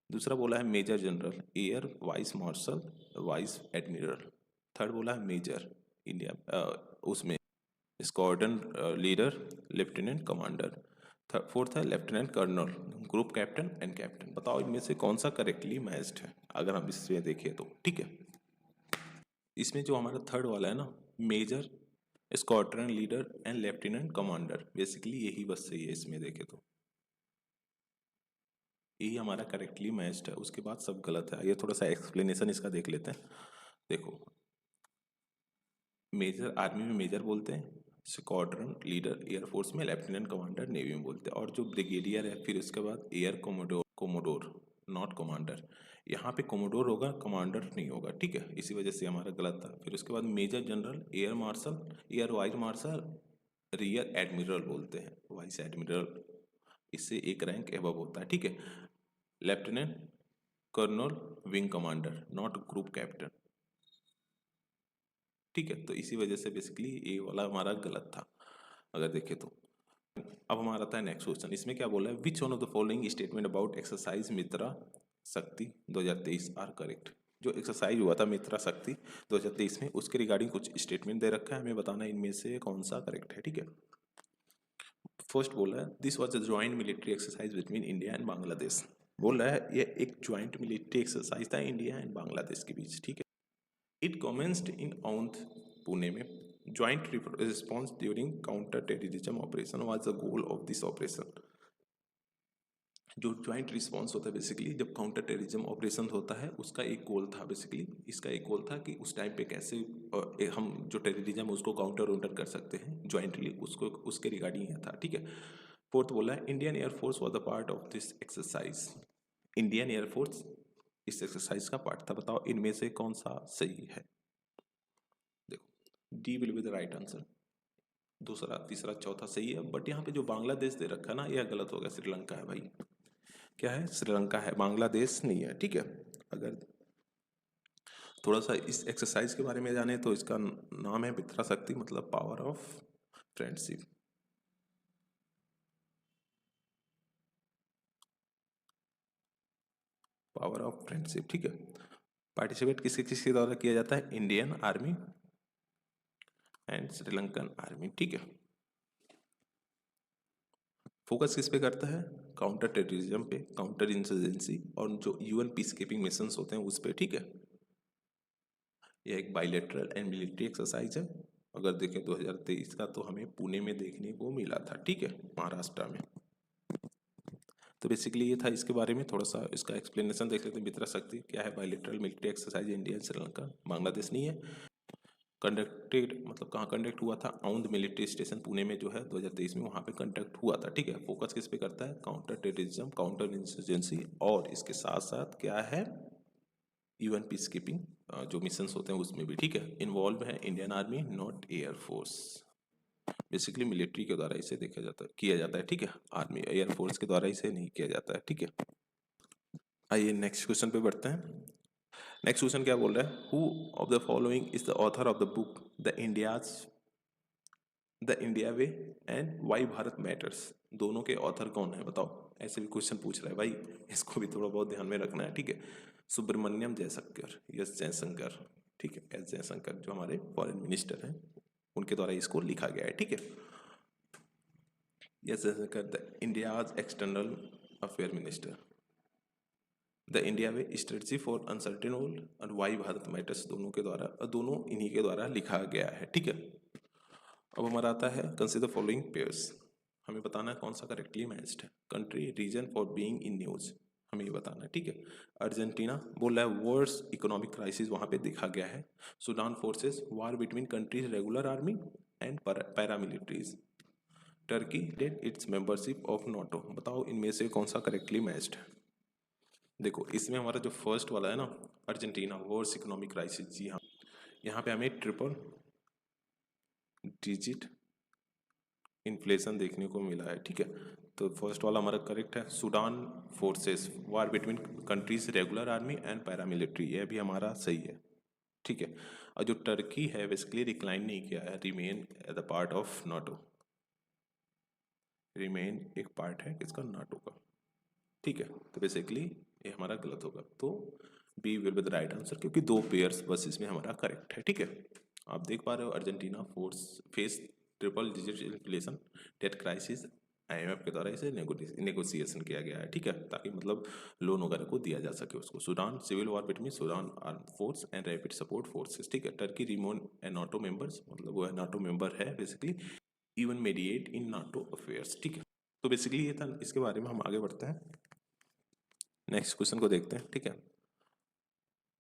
दूसरा बोला है major general, air vice marshal, vice admiral. Third बोला है मेजर, इंडिया उसमें squadron leader, lieutenant commander. Fourth है lieutenant colonel, group captain and captain. बताओ इनमें से कौन सा करेक्टली मैच्ड है अगर हम इसमें देखें तो, ठीक है। इसमें जो हमारा थर्ड वाला है ना, major squadron leader and lieutenant commander, basically यही बस सही है इसमें देखे तो, यही हमारा करेक्टली मैच्ड है, उसके बाद सब गलत है। ये थोड़ा सा एक्सप्लेनेशन इसका देख लेते हैं। देखो, मेजर आर्मी में मेजर बोलते हैं, स्क्वाड्रन लीडर एयरफोर्स में, लेफ्टिनेंट कमांडर नेवी में बोलते हैं, और जो ब्रिगेडियर है फिर उसके बाद air commodore, commodore not commander. यहाँ पे कोमोडोर होगा, कमांडर नहीं होगा, ठीक है, इसी वजह से हमारा गलत था। फिर उसके बाद major general, air marshal, air vice marshal, rear admiral बोलते हैं, वाइस एडमिरल, इससे एक रैंक एबव होता है, ठीक है। Lieutenant colonel, wing commander, not group captain, ठीक है। तो इसी वजह से बेसिकली ये वाला हमारा गलत था अगर देखें तो। अब हमारा था नेक्स्ट क्वेश्चन, इसमें क्या बोला है, which one of the following statement about exercise Mitra Shakti 2023 are correct. जो एक्सरसाइज हुआ था मित्रा शक्ति 2023 में, उसके रिगार्डिंग कुछ स्टेटमेंट दे रखा है, हमें बताना इनमें से कौन सा करेक्ट है, ठीक है। फर्स्ट बोला है this was a joint military exercise between India and Bangladesh. बोल रहा है ये एक ज्वाइंट मिलिट्री एक्सरसाइज था इंडिया एंड बांग्लादेश के बीच, ठीक है। इट कमेंस्ड इन औंध, पुणे में। Joint response during counter terrorism operation was the goal of this operation. जो ज्वाइंट रिस्पॉन्स होता है बेसिकली जब काउंटर टेररिज्म ऑपरेशन होता है, उसका एक गोल था बेसिकली, इसका एक गोल था कि उस टाइम पे कैसे हम जो टेररिज्म उसको काउंटर वाउंटर कर सकते हैं ज्वाइंटली, उसको उसके रिगार्डिंग यह था, ठीक है। फोर्थ बोला है Indian air force was the part of this exercise. Indian air force इस एक्सरसाइज का पार्ट था। बताओ इनमें से कौन सा सही है। देखो D will be the right answer. दूसरा तीसरा चौथा सही है, बट यहाँ पे जो बांग्लादेश दे रखा है ना, यह गलत हो गया, श्रीलंका है भाई। क्या है, श्रीलंका है, बांग्लादेश नहीं है, ठीक है। अगर थोड़ा सा इस एक्सरसाइज के बारे में जाने तो इसका नाम है मित्रा शक्ति, मतलब power of friendship. Power of friendship, ठीक है। पार्टिसिपेट किसी किसके द्वारा किया जाता है, Indian army and Sri Lankan army, ठीक है। फोकस किस पे करता है, काउंटर टेररिज्म पे, काउंटर इंसर्जेंसी, और जो यूएन पीस कीपिंग मिशंस होते हैं उस पे, ठीक है। यह एक बाइलेटरल एंड मिलिट्री एक्सरसाइज है। अगर देखें 2023 का तो हमें पुणे में देखने को मिला था, ठीक है, महाराष्ट्र में। तो बेसिकली ये था इसके बारे में, थोड़ा सा इसका एक्सप्लेनेशन देख लेते हैं। मित्रा शक्ति क्या है, bilateral military exercise India Sri Lanka, Bangladesh नहीं है। कंडक्टेड मतलब कहाँ कंडक्ट हुआ था, औंध मिलिट्री स्टेशन पुणे में जो है 2023 में, वहाँ पे कंडक्ट हुआ था, ठीक है। फोकस किस पे करता है, काउंटर टेररिज्म, काउंटर इंसर्जेंसी, और इसके साथ साथ क्या है, यूएन पीस कीपिंग जो मिशंस होते हैं उसमें भी, ठीक है। इन्वॉल्व है Indian army, not air force. Basically military के द्वारा इसे देखा जाता है, किया जाता है, ठीक है। आर्मी एयरफोर्स के द्वारा इसे नहीं किया जाता है, ठीक है। आइए नेक्स्ट क्वेश्चन पे बढ़ते हैं। नेक्स्ट क्वेश्चन क्या बोल रहा है, who of the following is the author of the book the India way and why Bharat matters. दोनों के ऑथर कौन है बताओ, ऐसे भी क्वेश्चन पूछ रहा है भाई, इसको भी थोड़ा बहुत ध्यान में रखना है, ठीक है। सुब्रमण्यम जयशंकर, यस जयशंकर, ठीक है, एस जयशंकर जो हमारे फॉरेन मिनिस्टर हैं, उनके द्वारा इसको लिखा गया है, ठीक है। Yes Jaishankar the India's external affair minister. The India way strategy for uncertain world और वाई भारत मैटर्स, दोनों के द्वारा, दोनों इन्हीं के द्वारा लिखा गया है, ठीक है। अब हमारा आता है कंसीडर फॉलोइंग पेयर्स। हमें बताना है कौन सा करेक्टली मैच्ड है। Country reason for being in news, हमें ये बताना है, ठीक है। अर्जेंटीना बोल रहा है वर्स इकोनॉमिक क्राइसिस वहाँ पे देखा गया है। Sudan forces war between countries regular army and paramilitaries. Turkey that its membership of NATO. बताओ इनमें से कौन सा करेक्टली मैच्ड है। देखो इसमें हमारा जो फर्स्ट वाला है ना, अर्जेंटीना वर्स इकोनॉमिक क्राइसिस, जी हाँ, यहाँ पे हमें ट्रिपल डिजिट इन्फ्लेशन देखने को मिला है, ठीक है। तो फर्स्ट वाला हमारा करेक्ट है। Sudan forces war between countries regular army and paramilitary, यह भी हमारा सही है, ठीक है। और जो टर्की है बेसिकली रिक्लाइन नहीं किया है, remain as a part of NATO, remain एक पार्ट है किसका, नाटो का, ठीक है। तो बेसिकली ये हमारा गलत होगा, तो B will be the right answer, क्योंकि दो पेयर्स बस इसमें हमारा करेक्ट है, ठीक है। आप देख पा रहे हो Argentina force face triple digit inflation debt crisis IMF के द्वारा इसे नेगोशिएशन किया गया है, ठीक है, ताकि मतलब लोन वगैरह को दिया जा सके उसको। Sudan, civil war between Sudan arm force and rapid support forces, ठीक है। Turkey remain a NATO members, मतलब वो नाटो मेंबर है basically, even mediate in NATO affairs, ठीक है। तो बेसिकली ये था, इसके बारे में हम आगे बढ़ते हैं, नेक्स्ट क्वेश्चन को देखते हैं, ठीक है।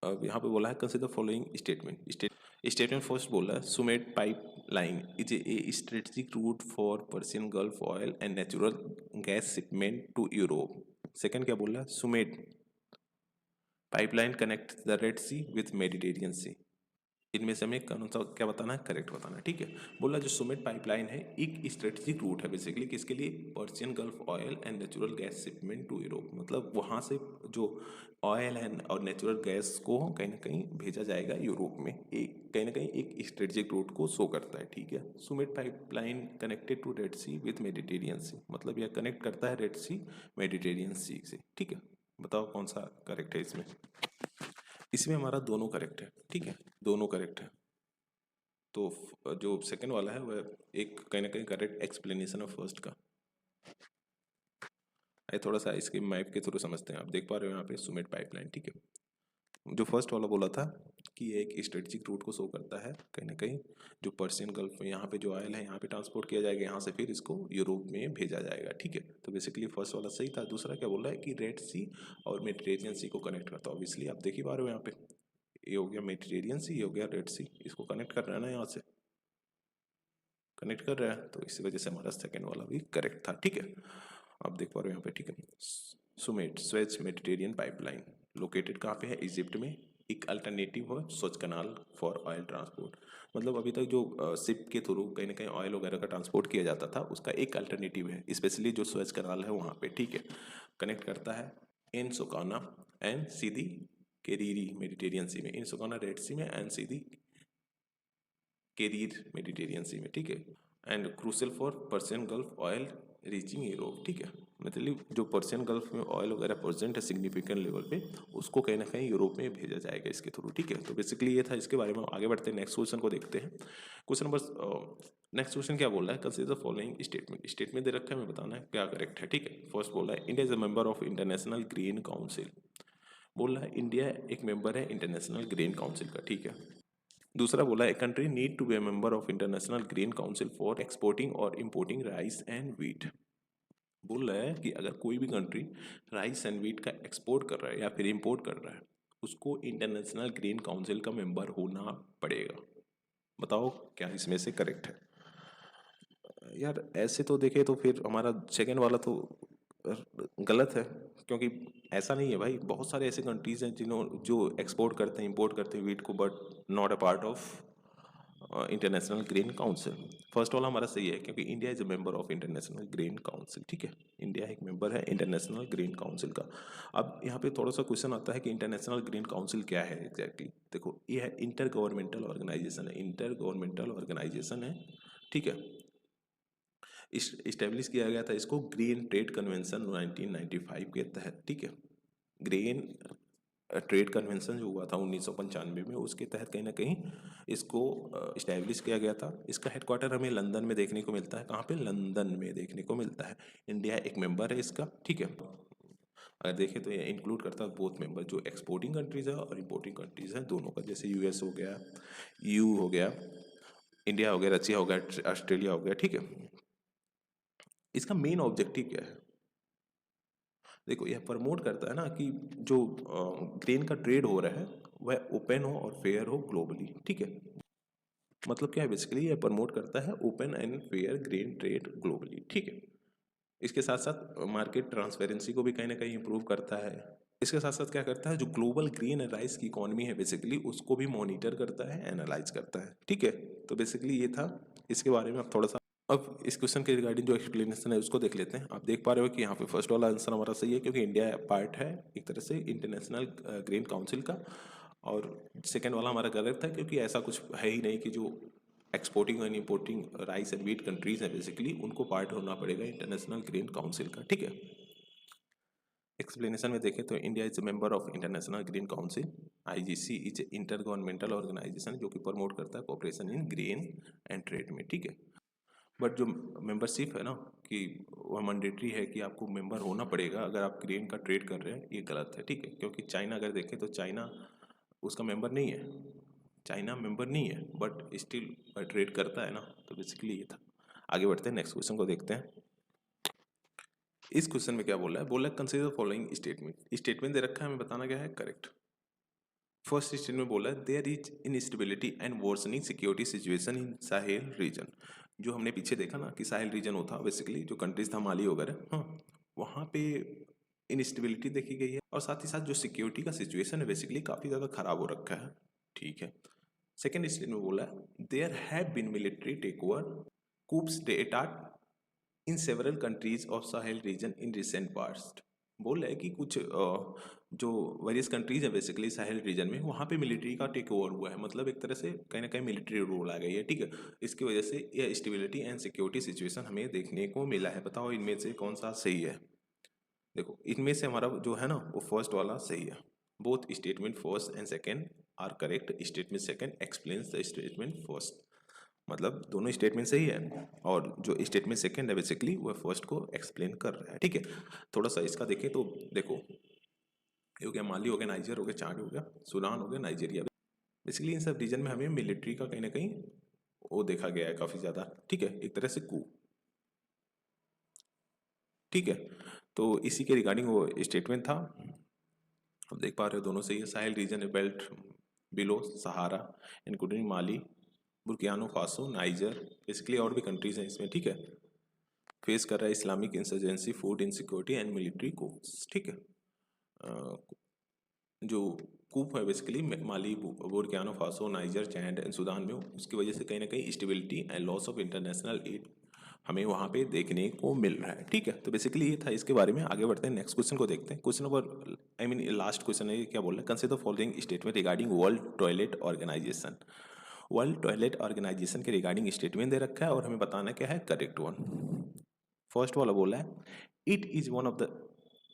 अब यहाँ पे बोला है consider following statement. Statement first बोला है Sumed pipeline is a strategic route for Persian gulf oil and natural gas shipment to Europe. Second क्या बोला है, Sumed pipeline connect the Red Sea with Mediterranean Sea. इनमें से हमें कौन सा क्या बताना है, करेक्ट बताना है, ठीक है। बोला जो सुमेट पाइपलाइन है एक स्ट्रेटेजिक रूट है बेसिकली, किसके लिए, Persian gulf oil and natural gas shipment to Europe, मतलब वहाँ से जो ऑयल एंड और नेचुरल गैस को कहीं ना कहीं भेजा जाएगा यूरोप में, एक कहीं ना कहीं एक स्ट्रेटेजिक रूट को शो करता है, ठीक है। Sumed pipeline connected to Red Sea with Mediterranean Sea, मतलब यह कनेक्ट करता है रेड सी मेडिटेरियन सी से, ठीक है। बताओ कौन सा करेक्ट है इसमें। इसमें हमारा दोनों करेक्ट है, ठीक है, दोनों करेक्ट है। तो जो सेकंड वाला है वह एक कहीं ना कहीं करेक्ट एक्सप्लेनेशन है फर्स्ट का। आइए थोड़ा सा इसके मैप के थ्रू समझते हैं। आप देख पा रहे हो यहाँ पे सुमेट पाइपलाइन, ठीक है। जो फर्स्ट वाला बोला था कि ये एक स्ट्रेटेजिक रूट को शो करता है कहीं ना कहीं, जो पर्शियन गल्फ में यहाँ पे जो ऑयल है यहाँ पे ट्रांसपोर्ट किया जाएगा, यहाँ से फिर इसको यूरोप में भेजा जाएगा, ठीक है। तो बेसिकली फर्स्ट वाला सही था। दूसरा क्या बोल रहा है कि रेड सी और मेडिटेरियन सी को कनेक्ट करता है, ऑब्वियसली आप देख ही पा रहे हो यहाँ पे, ये हो गया मेडिटेरियन सी, ये हो गया रेड सी, इसको कनेक्ट कर रहा है ना, यहाँ से कनेक्ट कर रहा है, तो इसी वजह से हमारा सेकंड वाला भी करेक्ट था, ठीक है। आप देख पा रहे हो यहाँ पे, ठीक है। Sumed Suez Mediterranean pipeline located कहाँ पे है, इजिप्ट में। एक अल्टरनेटिव है Suez canal for oil transport, मतलब अभी तक जो शिप के थ्रू कहीं ना कहीं ऑयल वगैरह का ट्रांसपोर्ट किया जाता था उसका एक अल्टरनेटिव है, स्पेशली जो स्वेज कनाल है वहाँ पे, ठीक है। कनेक्ट करता है इन सोकाना एंड सीधी केरीरी मेडिटेरियन सी में, इन सोकाना रेड सी में एंड सीधी केरीर मेडिटेरियन सी में, ठीक है। And crucial for Persian gulf oil reaching Europe, ठीक है। मतलब जो पर्शियन गल्फ में ऑयल वगैरह प्रेजेंट है सिग्निफिकेंट लेवल पे, उसको कहीं ना कहीं यूरोप में भेजा जाएगा इसके थ्रू, ठीक है। तो बेसिकली ये था, इसके बारे में आगे बढ़ते हैं, नेक्स्ट क्वेश्चन को देखते हैं। क्वेश्चन नंबर नेक्स्ट क्वेश्चन क्या बोल रहा है, कंसीडर फॉलोइंग स्टेटमेंट। स्टेटमेंट दे रखा है, हमें बताना है क्या करेक्ट है, ठीक है। फर्स्ट बोल रहा है India is a member of international grain council, बोल रहा है इंडिया एक मेंबर है इंटरनेशनल ग्रीन काउंसिल का, ठीक है। दूसरा बोला है country need to be a member of international grain council for exporting और इंपोर्टिंग राइस एंड व्हीट। बोल रहा है कि अगर कोई भी कंट्री राइस एंड व्हीट का एक्सपोर्ट कर रहा है या फिर इंपोर्ट कर रहा है, उसको इंटरनेशनल ग्रीन काउंसिल का मेंबर होना पड़ेगा। बताओ क्या इसमें से करेक्ट है। यार ऐसे तो देखे तो फिर हमारा सेकेंड वाला तो गलत है, क्योंकि ऐसा नहीं है भाई, बहुत सारे ऐसे कंट्रीज हैं जो एक्सपोर्ट करते हैं इंपोर्ट करते हैं वीट को, but not a part of international grain council. First वाला हमारा सही है, क्योंकि India is a member of international grain council, ठीक है। इंडिया एक मेंबर है इंटरनेशनल ग्रीन काउंसिल का। अब यहाँ पे थोड़ा सा क्वेश्चन आता है कि इंटरनेशनल ग्रीन काउंसिल क्या है एग्जैक्टली। देखो ये है इंटर गवर्नमेंटल ऑर्गेनाइजेशन है, इंटर गवर्नमेंटल ऑर्गेनाइजेशन है, ठीक है। इस्टेब्लिश किया गया था इसको ग्रीन ट्रेड कन्वेंशन 1995 के तहत, ठीक है। ग्रीन ट्रेड कन्वेंशन जो हुआ था 1995 में, उसके तहत कहीं ना कहीं इसको इस्टेब्लिश किया गया था। इसका हेडक्वार्टर हमें लंदन में देखने को मिलता है, कहाँ पे, लंदन में देखने को मिलता है। इंडिया एक मेंबर है इसका, ठीक है। अगर देखें तो ये इंक्लूड करता है बोथ मेंबर, जो एक्सपोर्टिंग कंट्रीज है और इंपोर्टिंग कंट्रीज है दोनों का, जैसे यूएस हो गया, यू हो गया, इंडिया हो गया, रशिया हो गया, ऑस्ट्रेलिया हो गया, ठीक है। इसका मेन ऑब्जेक्टिव क्या है, देखो यह प्रमोट करता है ना कि जो ग्रेन का ट्रेड हो रहा है वह ओपन हो और फेयर हो ग्लोबली, ठीक है। मतलब क्या है, बेसिकली यह प्रमोट करता है open and fair grain trade globally, ठीक है। इसके साथ साथ मार्केट ट्रांसपेरेंसी को भी कहीं ना कहीं इंप्रूव करता है। इसके साथ साथ क्या करता है, जो ग्लोबल ग्रीन एंड राइस की इकोनॉमी है बेसिकली उसको भी मॉनिटर करता है, एनालाइज करता है, ठीक है। तो बेसिकली ये था, इसके बारे में आप थोड़ा सा अब इस क्वेश्चन के रिगार्डिंग जो एक्सप्लेनेशन है उसको देख लेते हैं। आप देख पा रहे हो कि यहाँ पे फर्स्ट वाला आंसर हमारा सही है, क्योंकि इंडिया पार्ट है एक तरह से इंटरनेशनल ग्रीन काउंसिल का। और सेकेंड वाला हमारा गलत था, क्योंकि ऐसा कुछ है ही नहीं कि जो exporting and importing rice and wheat countries हैं बेसिकली उनको पार्ट होना पड़ेगा इंटरनेशनल ग्रीन काउंसिल का, ठीक है। एक्सप्लेनेशन में देखें तो India is a member of international grain council. IGC is a intergovernmental organization जो कि प्रमोट करता है cooperation in grain and trade में, ठीक है। बट जो मेंबरशिप है ना कि वह मैंडेटरी है कि आपको मेंबर होना पड़ेगा अगर आप ग्रेन का ट्रेड कर रहे हैं, ये गलत है, ठीक है। क्योंकि चाइना अगर देखें तो चाइना उसका मेंबर नहीं है, चाइना मेंबर नहीं है बट स्टिल ट्रेड करता है ना, तो बेसिकली ये था। आगे बढ़ते हैं, नेक्स्ट क्वेश्चन को देखते हैं। इस क्वेश्चन में क्या बोला है कंसीडर फॉलोइंग स्टेटमेंट। स्टेटमेंट दे रखा है, हमें बताना क्या है, करेक्ट। फर्स्ट स्टेटमेंट बोला है there is instability and worsening security situation in Sahel region. जो हमने पीछे देखा ना कि साहेल रीजन होता बेसिकली जो कंट्रीज था माली वगैरह, हाँ, वहाँ पे इनस्टेबिलिटी देखी गई है और साथ ही साथ जो सिक्योरिटी का सिचुएशन है बेसिकली काफ़ी ज़्यादा खराब हो रखा है, ठीक है। सेकेंड स्टेटमेंट बोला है there have been military take over coups d'etat in several countries of Sahel region in recent past. बोल रहा है कि कुछ जो वेरियस कंट्रीज है बेसिकली साहेल रीजन में, वहाँ पे मिलिट्री का टेक ओवर हुआ है, मतलब एक तरह से कहीं ना कहीं मिलिट्री रूल आ गई है, ठीक है। इसकी वजह से यह स्टेबिलिटी एंड सिक्योरिटी सिचुएशन हमें देखने को मिला है। बताओ इनमें से कौन सा सही है। देखो इनमें से हमारा जो है ना वो फर्स्ट वाला सही है। Both statement first and second are correct. Statement second explains the statement first, मतलब दोनों स्टेटमेंट सही है और जो स्टेटमेंट सेकंड है बेसिकली वो फर्स्ट को एक्सप्लेन कर रहा है, ठीक है। थोड़ा सा इसका देखें तो देखो ये हो गया माली, हो गया नाइजर, हो गया चाड, हो गया सूडान, हो गया नाइजीरिया। बेसिकली इन सब रीजन में हमें मिलिट्री का कहीं ना कहीं वो देखा गया है काफ़ी ज़्यादा, ठीक है, एक तरह से कू, ठीक है। तो इसी के रिगार्डिंग वो स्टेटमेंट था। अब देख पा रहे हो दोनों सही है। साहेल रीजन बेल्ट बिलो सहारा इंक्लूडिंग माली, बुर्कियानो फासो, नाइजर, बेसिकली और भी कंट्रीज हैं इसमें, ठीक है, फेस कर रहा है Islamic insurgency, food insecurity and military coups, ठीक है। जो कूप है basically Mali, Burkina Faso, Niger, Chad and Sudan में, उसकी वजह से कहीं ना कहीं stability and loss of international aid हमें वहाँ पे देखने को मिल रहा है, ठीक है। तो बेसिकली ये था इसके बारे में। आगे बढ़ते हैं, नेक्स्ट क्वेश्चन को देखते हैं। Question number I mean last question है, क्या बोल रहा है, consider following statement regarding world toilet organization. World toilet organization के रिगार्डिंग स्टेटमेंट दे रखा है और हमें बताना क्या है, करेक्ट वन। फर्स्ट वाला बोला है it is one of the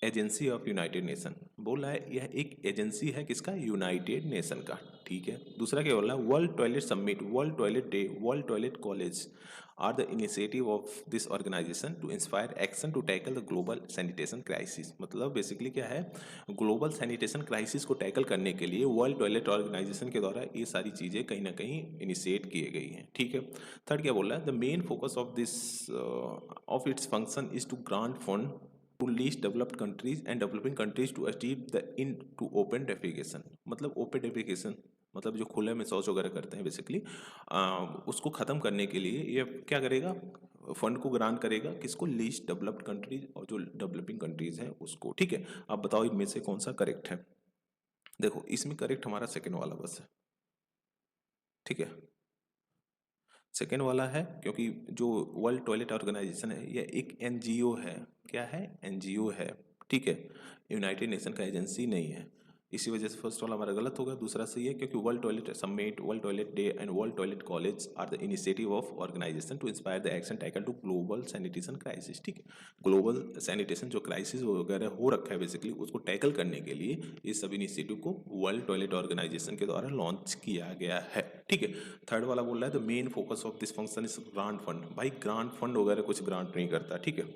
agency of United nation. बोला है यह एक एजेंसी है किसका, यूनाइटेड नेशन का, ठीक है। दूसरा क्या बोला है, world toilet summit, world toilet day, world toilet college are the initiative of this organization to inspire action to tackle the global sanitation crisis. मतलब बेसिकली क्या है, ग्लोबल सैनिटेशन क्राइसिस को टैकल करने के लिए वर्ल्ड टॉयलेट ऑर्गेनाइजेशन के द्वारा ये सारी चीज़ें कहीं ना कहीं इनिशिएट किए गई हैं, ठीक है। थर्ड क्या बोल रहा है, the main focus of this of its function is to grant fund to least developed countries and developing countries to achieve the in to open defecation. मतलब ओपन डेफिकेशन मतलब जो खुले में शौच वगैरह करते हैं बेसिकली, उसको ख़त्म करने के लिए ये क्या करेगा, फंड को ग्रांट करेगा किसको, लीस्ट डेवलप्ड कंट्रीज और जो डेवलपिंग कंट्रीज हैं उसको, ठीक है। अब बताओ इनमें से कौन सा करेक्ट है। देखो इसमें करेक्ट हमारा सेकेंड वाला बस है, ठीक है, सेकेंड वाला है। क्योंकि जो वर्ल्ड टॉयलेट ऑर्गेनाइजेशन है यह एक एनजीओ है, क्या है, एनजीओ है, ठीक है, यूनाइटेड नेशन का एजेंसी नहीं है। इसी वजह से फर्स्ट वाला हमारा गलत होगा। दूसरा सही है क्योंकि world toilet summit, world toilet day and world toilet college are the initiative of organization to inspire the action tackle to global sanitation crisis, ठीक है। ग्लोबल सैनिटेशन जो क्राइसिस वगैरह हो रखा है बेसिकली उसको टैकल करने के लिए ये सब इनिशिएटिव को वर्ल्ड टॉयलेट ऑर्गेनाइजेशन के द्वारा लॉन्च किया गया है, ठीक है। थर्ड वाला बोल रहा है the main focus of this function is grant fund. भाई ग्रांट फंड वगैरह कुछ ग्रांट नहीं करता, ठीक है,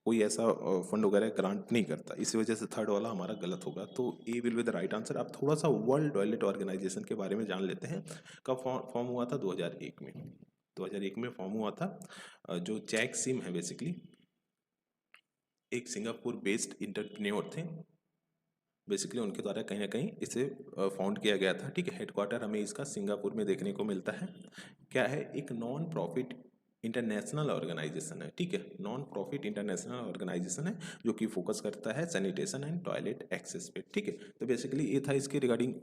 कोई ऐसा फंड वगैरह ग्रांट नहीं करता। इसी वजह से थर्ड वाला हमारा गलत होगा। तो A will be the right answer. अब थोड़ा सा वर्ल्ड टॉयलेट ऑर्गेनाइजेशन के बारे में जान लेते हैं। कब फॉर्म हुआ था, 2001 में। 2001 में फॉर्म हुआ था। जो जैक सिम है बेसिकली एक सिंगापुर बेस्ड इंटरप्रेन्योर थे, बेसिकली उनके द्वारा कहीं ना कहीं इसे फाउंड किया गया था, ठीक है। हेडक्वार्टर हमें इसका सिंगापुर में देखने को मिलता है। क्या है, एक नॉन प्रॉफिट इंटरनेशनल ऑर्गेनाइजेशन है, ठीक है, नॉन प्रॉफिट इंटरनेशनल ऑर्गेनाइजेशन है जो कि फोकस करता है सैनिटेशन एंड टॉयलेट एक्सेस पे, ठीक है। तो बेसिकली ये था इसके रिगार्डिंग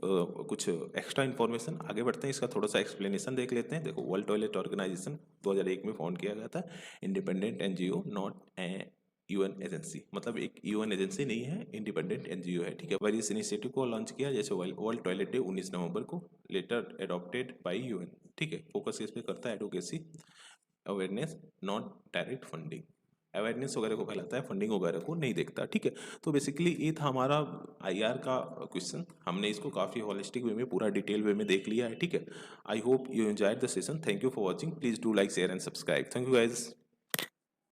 कुछ एक्स्ट्रा इन्फॉर्मेशन। आगे बढ़ते हैं, इसका थोड़ा सा एक्सप्लेनेशन देख लेते हैं। देखो वर्ल्ड टॉयलेट ऑर्गेनाइजेशन 2001 में फाउंड किया गया था, independent NGO, not UN agency, मतलब एक यूएन एजेंसी नहीं है, इंडिपेंडेंट एनजीओ है, ठीक है। वेरियस इनिशिएटिव को लॉन्च किया, जैसे वर्ल्ड टॉयलेट डे 19 नवंबर को, लेटर एडॉप्टेड बाय यूएन, ठीक है। फोकस इस पे करता है advocacy, awareness, not direct funding, awareness वगैरह को फैलाता है, फंडिंग वगैरह को नहीं देखता, ठीक है। तो बेसिकली ये था हमारा आईआर का क्वेश्चन। हमने इसको काफ़ी होलिस्टिक वे में, पूरा डिटेल वे में देख लिया है, ठीक है। I hope you enjoyed the session. Thank you for watching. Please do like, share and subscribe. Thank you guys.